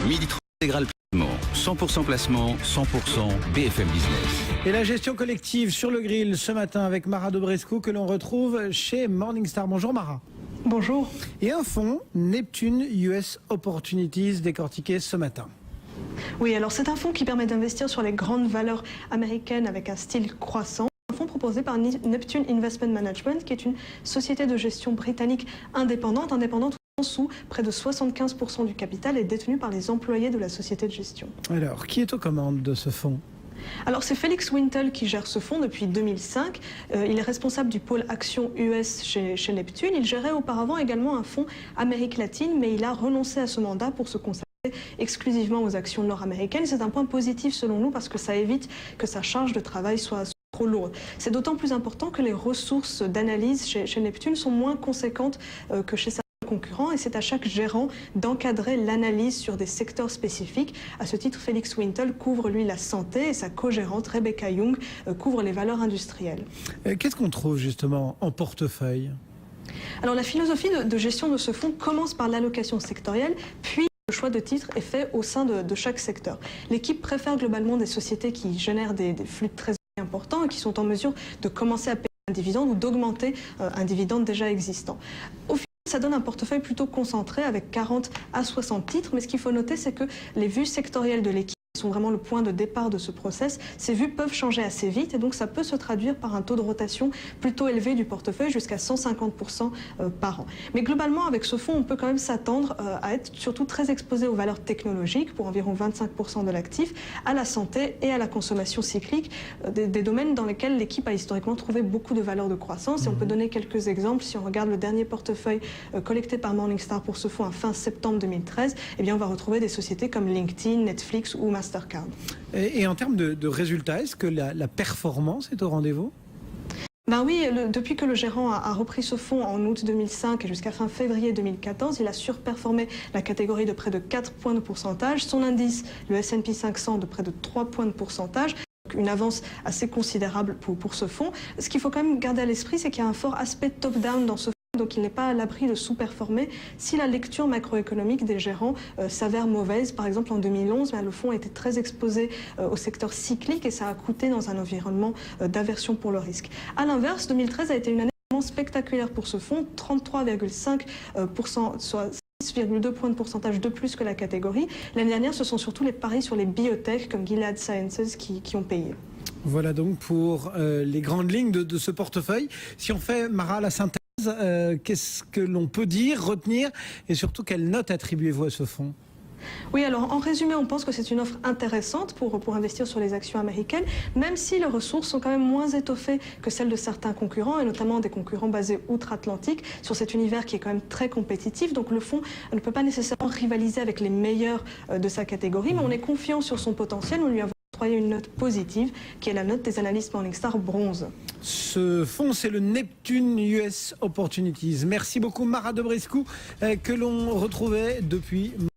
Midi 30 intégral placement, 100% placement, 100% BFM Business. Et la gestion collective sur le grill ce matin avec Mara Dobrescu que l'on retrouve chez Morningstar. Bonjour Mara. Bonjour. Et un fonds Neptune US Opportunities décortiqué ce matin. Oui, alors c'est un fonds qui permet d'investir sur les grandes valeurs américaines avec un style croissant. Un fonds proposé par Neptune Investment Management, qui est une société de gestion britannique indépendante où près de 75% du capital est détenu par les employés de la société de gestion. Alors, qui est aux commandes de ce fonds ? Alors c'est Félix Wintle qui gère ce fonds depuis 2005. Il est responsable du pôle Action US chez Neptune. Il gérait auparavant également un fonds Amérique latine, mais il a renoncé à ce mandat pour se consacrer exclusivement aux actions nord-américaines. C'est un point positif selon nous parce que ça évite que sa charge de travail soit trop lourde. C'est d'autant plus important que les ressources d'analyse chez Neptune sont moins conséquentes que chez sa concurrents, et c'est à chaque gérant d'encadrer l'analyse sur des secteurs spécifiques. À ce titre, Félix Wintle couvre lui la santé et sa co-gérante Rebecca Young couvre les valeurs industrielles. Qu'est-ce qu'on trouve justement en portefeuille ? Alors la philosophie de gestion de ce fonds commence par l'allocation sectorielle, puis le choix de titres est fait au sein de chaque secteur. L'équipe préfère globalement des sociétés qui génèrent des flux de trésorerie importants et qui sont en mesure de commencer à payer un dividende ou d'augmenter un dividende déjà existant. Au final, ça donne un portefeuille plutôt concentré avec 40 à 60 titres, mais ce qu'il faut noter, c'est que les vues sectorielles de l'équipe sont vraiment le point de départ de ce process. Ces vues peuvent changer assez vite et donc ça peut se traduire par un taux de rotation plutôt élevé du portefeuille, jusqu'à 150% par an. Mais globalement, avec ce fonds, on peut quand même s'attendre à être surtout très exposé aux valeurs technologiques, pour environ 25% de l'actif, à la santé et à la consommation cyclique, des domaines dans lesquels l'équipe a historiquement trouvé beaucoup de valeurs de croissance. Et on peut donner quelques exemples. Si on regarde le dernier portefeuille collecté par Morningstar pour ce fonds à fin septembre 2013, eh bien on va retrouver des sociétés comme LinkedIn, Netflix ou Mastercard. Et en termes de résultats, est-ce que la performance est au rendez-vous ? Ben oui, depuis que le gérant a repris ce fonds en août 2005 et jusqu'à fin février 2014, il a surperformé la catégorie de près de 4 points de pourcentage, son indice, le S&P 500, de près de 3 points de pourcentage. Une avance assez considérable pour ce fonds. Ce qu'il faut quand même garder à l'esprit, c'est qu'il y a un fort aspect top-down dans ce fonds. Donc il n'est pas à l'abri de sous-performer si la lecture macroéconomique des gérants s'avère mauvaise. Par exemple en 2011, le fonds était très exposé au secteur cyclique et ça a coûté dans un environnement d'aversion pour le risque. A l'inverse, 2013 a été une année spectaculaire pour ce fonds, 33,5%, soit 6,2 points de pourcentage de plus que la catégorie. L'année dernière, ce sont surtout les paris sur les biotech comme Gilead Sciences qui ont payé. Voilà donc pour les grandes lignes de ce portefeuille. Si on fait, Mara, la synthèse, qu'est-ce que l'on peut dire, retenir et surtout quelle note attribuez-vous à ce fonds ? Oui, alors en résumé, on pense que c'est une offre intéressante pour investir sur les actions américaines, même si les ressources sont quand même moins étoffées que celles de certains concurrents, et notamment des concurrents basés outre-Atlantique, sur cet univers qui est quand même très compétitif. Donc le fonds ne peut pas nécessairement rivaliser avec les meilleurs de sa catégorie, mais on est confiant sur son potentiel. Nous lui avons octroyé une note positive, qui est la note des analystes Morningstar bronze. Ce fonds, c'est le Neptune US Opportunities. Merci beaucoup Mara Dobrescu, que l'on retrouvait depuis